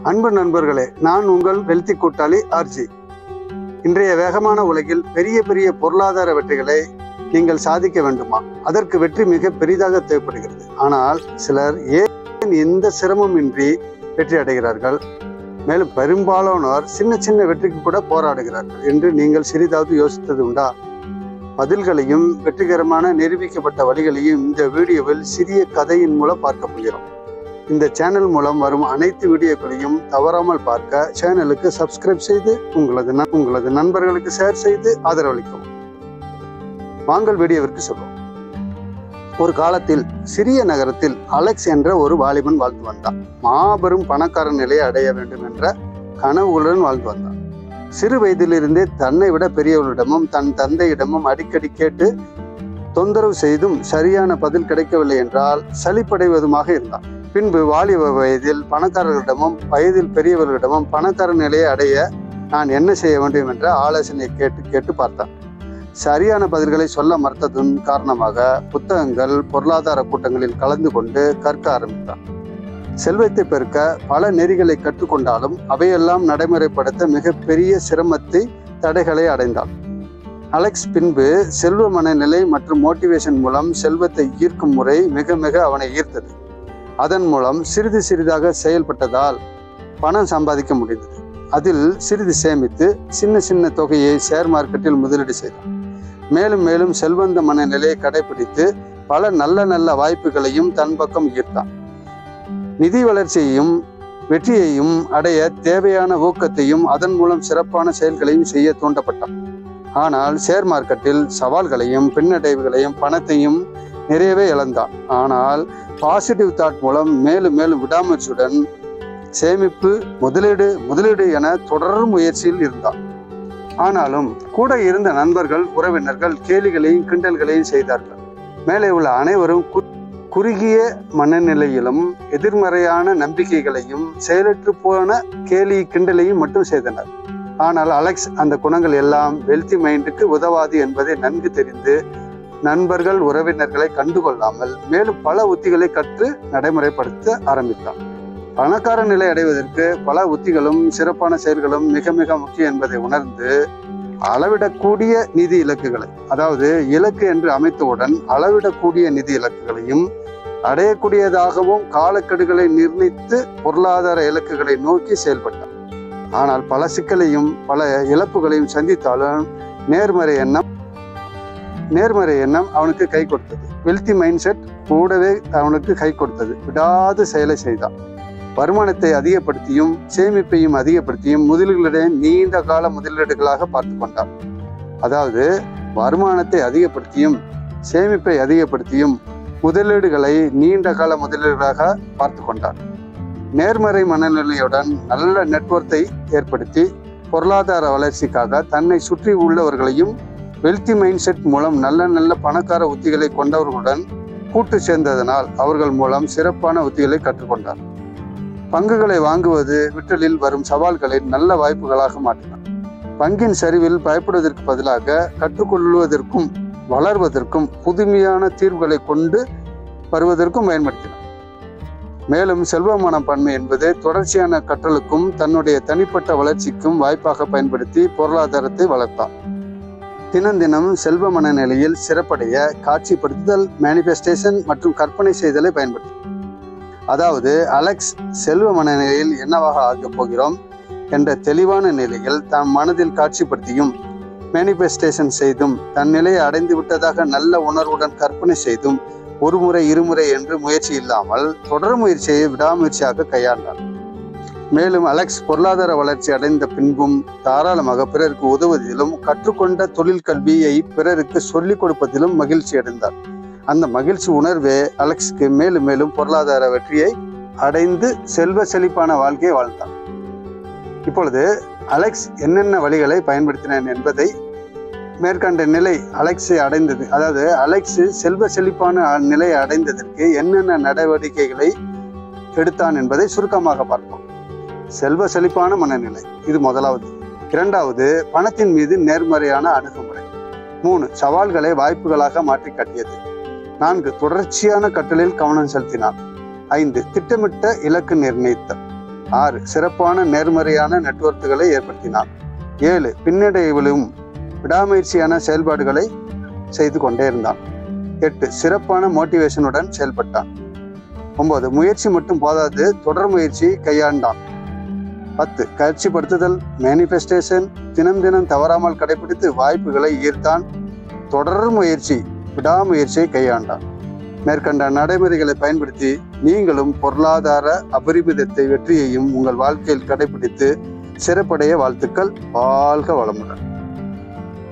அன்பு நண்பர்களே, நான் உங்கள் வெல்தி கூட்டாளி ஆர்ஜி. இன்றைய வேகமான உலகில் பெரிய பெரிய பொருளாதார வெற்றிகளை நீங்கள் சாதிக்க வேண்டுமா? அதற்கு வெற்றி மிக பெரிதாக தேவைப்படுகிறது. ஆனால் சிலர் ஏன் எந்த சிரமமின்றி வெற்றி அடைகிறார்கள்? மேலும் பெரும்பாலானோர் சின்ன சின்ன வெற்றிக்கு கூட போராடுகிறார்கள் என்று நீங்கள் சிறிதாவது யோசித்தது உண்டா? பதில்களையும் வெற்றிகரமான நிரூபிக்கப்பட்ட வழிகளையும் இந்த வீடியோவில் சிறிய கதையின் மூலம் பார்க்க போகிறோம். இந்த சேனல் மூலம் வரும் அனைத்து வீடியோக்களையும் தவறாமல் பார்க்க சேனலுக்கு சப்ஸ்கிரைப் செய்து உங்களது நண்பர்களுக்கு ஷேர் செய்து ஆதரவளிக்கவும். வாங்கள் வீடியோவிற்கு செல்வோம். ஒரு காலத்தில் சிறிய நகரத்தில் அலெக்ஸ் என்ற ஒரு வாலிபன் வாழ்ந்து வந்தான். மாபெரும் பணக்கார நிலையை அடைய வேண்டும் என்ற கனவுகளுடன் வாழ்ந்து வந்தான். சிறு வயதிலிருந்தே தன்னை விட பெரியவர்களிடமும் தன் தந்தையிடமும் அடிக்கடி கேட்டு தொந்தரவு செய்தும் சரியான பதில் கிடைக்கவில்லை என்றால் சலிப்படைவதுமாக இருந்தான். பின்பு வாலிப வயதில் பணக்காரர்களிடமும் வயதில் பெரியவர்களிடமும் பணக்கார நிலையை அடைய நான் என்ன செய்ய வேண்டும் என்ற ஆலோசனை கேட்டு பார்த்தான். சரியான பதில்களை சொல்ல மறுத்ததன் காரணமாக புத்தகங்கள், பொருளாதார கூட்டங்களில் கலந்து கொண்டு கற்க ஆரம்பித்தான். செல்வத்தை பெருக்க பல நெறிகளை கற்றுக்கொண்டாலும் அவையெல்லாம் நடைமுறைப்படுத்த மிகப்பெரிய சிரமத்தை, தடைகளை அடைந்தான். அலெக்ஸ் பின்பு செல்வ மனநிலை மற்றும் மோட்டிவேஷன் மூலம் செல்வத்தை ஈர்க்கும் முறை மிக மிக அவனை ஈர்த்தது. அதன் மூலம் சிறிது சிறிதாக செயல்பட்டதால் பணம் சம்பாதிக்க முடிந்தது. அதில் சிறிது சேமித்து சின்ன சின்ன தொகையை ஷேர் மார்க்கெட்டில் முதலீடு செய்தான். மேலும் மேலும் செல்வந்த மனநிலையை கடைபிடித்து பல நல்ல நல்ல வாய்ப்புகளையும் தன் பக்கம் ஈர்த்தான். நிதி வளர்ச்சியையும் வெற்றியையும் அடைய தேவையான ஊக்கத்தையும் அதன் மூலம் சிறப்பான செயல்களையும் செய்ய தூண்டப்பட்டான். ஆனால் ஷேர் மார்க்கெட்டில் சவால்களையும் பின்னடைவுகளையும் பணத்தையும் நிறையவே இழந்தான். ஆனால் பாசிட்டிவ் தாட் மூலம் மேலும் மேலும் விடாமுயற்சியுடன் சேமிப்பு, முதலீடு என தொடர் முயற்சியில் இருந்தான். ஆனாலும் கூட இருந்த நண்பர்கள், உறவினர்கள் கேலிகளையும் கிண்டல்களையும் செய்தார்கள். மேலே உள்ள அனைவரும் குறுகிய மனநிலையிலும் எதிர்மறையான நம்பிக்கைகளையும் செயலற்று போன கேலி கிண்டலையும் மட்டும் செய்தனர். ஆனால் அலெக்ஸ் அந்த குணங்கள் எல்லாம் வெல்தி மைண்டுக்கு உதவாது என்பதை நன்கு தெரிந்து நண்பர்கள், உறவினர்களை கண்டுகொள்ளாமல் மேலும் பல உத்திகளை கற்று நடைமுறைப்படுத்த ஆரம்பித்தான். பணக்கார நிலை அடைவதற்கு பல உத்திகளும் சிறப்பான செயல்களும் மிக மிக முக்கியம் என்பதை உணர்ந்து அளவிடக்கூடிய நிதி இலக்குகளை, அதாவது இலக்கு என்று அமைத்தவுடன் அளவிடக்கூடிய நிதி இலக்குகளையும் அடையக்கூடியதாகவும் காலக்கெடுகளை நிர்ணயித்து பொருளாதார இலக்குகளை நோக்கி செயல்பட்டார். ஆனால் பல சிக்கலையும் பல இழப்புகளையும் சந்தித்தாலும் நேர்மறை எண்ணம் அவனுக்கு கை கொடுத்தது. வெல்தி மைண்ட் செட் கூடவே அவனுக்கு கை கொடுத்தது. விடாது செயலை செய்தான். வருமானத்தை அதிகப்படுத்தியும் சேமிப்பையும் அதிகப்படுத்தியும் முதலீடுகளை நீண்ட கால முதலீடுகளாக பார்த்து கொண்டார். அதாவது வருமானத்தை அதிகப்படுத்தியும் சேமிப்பை அதிகப்படுத்தியும் முதலீடுகளை நீண்ட கால முதலீடுகளாக பார்த்து கொண்டார். நேர்மறை மனநிலையுடன் நல்ல நெட்வொர்க்கை ஏற்படுத்தி பொருளாதார வளர்ச்சிக்காக தன்னை சுற்றி உள்ளவர்களையும் வெல்தி மைண்ட் செட் மூலம் நல்ல நல்ல பணக்கார உத்திகளை கொண்டவர்களுடன் கூட்டு சேர்ந்ததனால் அவர்கள் மூலம் சிறப்பான உத்திகளை கற்றுக்கொண்டார். பங்குகளை வாங்குவது விற்றலில் வரும் சவால்களை நல்ல வாய்ப்புகளாக மாற்றினார். பங்கின் சரிவில் பயப்படுவதற்கு பதிலாக கற்றுக்கொள்வதற்கும் வளர்வதற்கும் புதுமையான தீர்வுகளை கொண்டு வருவதற்கும் பயன்படுத்தினார். மேலும் செல்வமான பன்மை என்பது தொடர்ச்சியான கற்றலுக்கும் தன்னுடைய தனிப்பட்ட வளர்ச்சிக்கும் வாய்ப்பாக பயன்படுத்தி பொருளாதாரத்தை வளர்த்தார். தினம் தினம் செல்வ மனநிலையில் சிறப்படைய காட்சிப்படுத்துதல், மேனிஃபெஸ்டேஷன் மற்றும் கற்பனை செய்தலை பயன்படுத்தி, அதாவது அலெக்ஸ் செல்வ மனநிலையில் என்னவாக ஆகப் போகிறோம் என்ற தெளிவான நிலையில் தன் மனதில் காட்சிப்படுத்தியும் மேனிஃபெஸ்டேஷன் செய்தும் தன் நிலையை அடைந்து விட்டதாக நல்ல உணர்வுடன் கற்பனை செய்தும் ஒரு முறை இருமுறை என்று முயற்சி இல்லாமல் தொடர் முயற்சியை விடாமுயற்சியாக கையாண்டார். மேலும் அலெக்ஸ் பொருளாதார வளர்ச்சி அடைந்த பின்பும் தாராளமாக பிறருக்கு உதவுவதிலும் கற்றுக்கொண்ட தொழில் கல்வியை பிறருக்கு சொல்லிக் கொடுப்பதிலும் மகிழ்ச்சி அடைந்தார். அந்த மகிழ்ச்சி உணர்வே அலெக்ஸுக்கு மேலும் மேலும் பொருளாதார வெற்றியை அடைந்து செல்வ செழிப்பான வாழ்க்கையை வாழ்ந்தார். இப்பொழுது அலெக்ஸ் என்னென்ன வழிகளை பயன்படுத்தினான் என்பதை, மேற்கண்ட நிலை அலெக்ஸை அடைந்தது, அதாவது அலெக்ஸ் செல்வ செழிப்பான நிலையை அடைந்ததற்கு என்னென்ன நடவடிக்கைகளை எடுத்தான் என்பதை சுருக்கமாக பார்ப்போம். செல்வ செழிப்பான மனநிலை, இது முதலாவது. இரண்டாவது, பணத்தின் மீது நேர்மறையான அணுகுமுறை. 3, சவால்களை வாய்ப்புகளாக மாற்றி காட்டியது. 4, தொடர்ச்சியான கற்றலில் கவனம் செலுத்தினார். 5, திட்டமிட்ட இலக்கு நிர்ணயித்தல். 6. சிறப்பான நேர்மறையான நெட்வொர்க்குகளை ஏற்படுத்தினான். 7. பின்னடைவிலும் விடாமுயற்சியான செயல்பாடுகளை செய்து கொண்டே இருந்தான். 8. சிறப்பான மோட்டிவேஷனுடன் செயல்பட்டான். 9. முயற்சி மட்டும் போதாது, தொடர் முயற்சி கையாண்டான். 10. காட்சிப்படுத்துதல், மேனிஃபெஸ்டேஷன், தினம் தினம் தவறாமல் கடைபிடித்து வாய்ப்புகளை ஈர்த்தான். தொடர் முயற்சி, விடாமுயற்சியை கையாண்டான். மேற்கண்ட நடைமுறைகளை பயன்படுத்தி நீங்களும் பொருளாதார அபரிமிதத்தை வெற்றியையும் உங்கள் வாழ்க்கையில் கடைபிடித்து சிறப்படைய வாழ்த்துக்கள். வாழ்க வளமுடன்.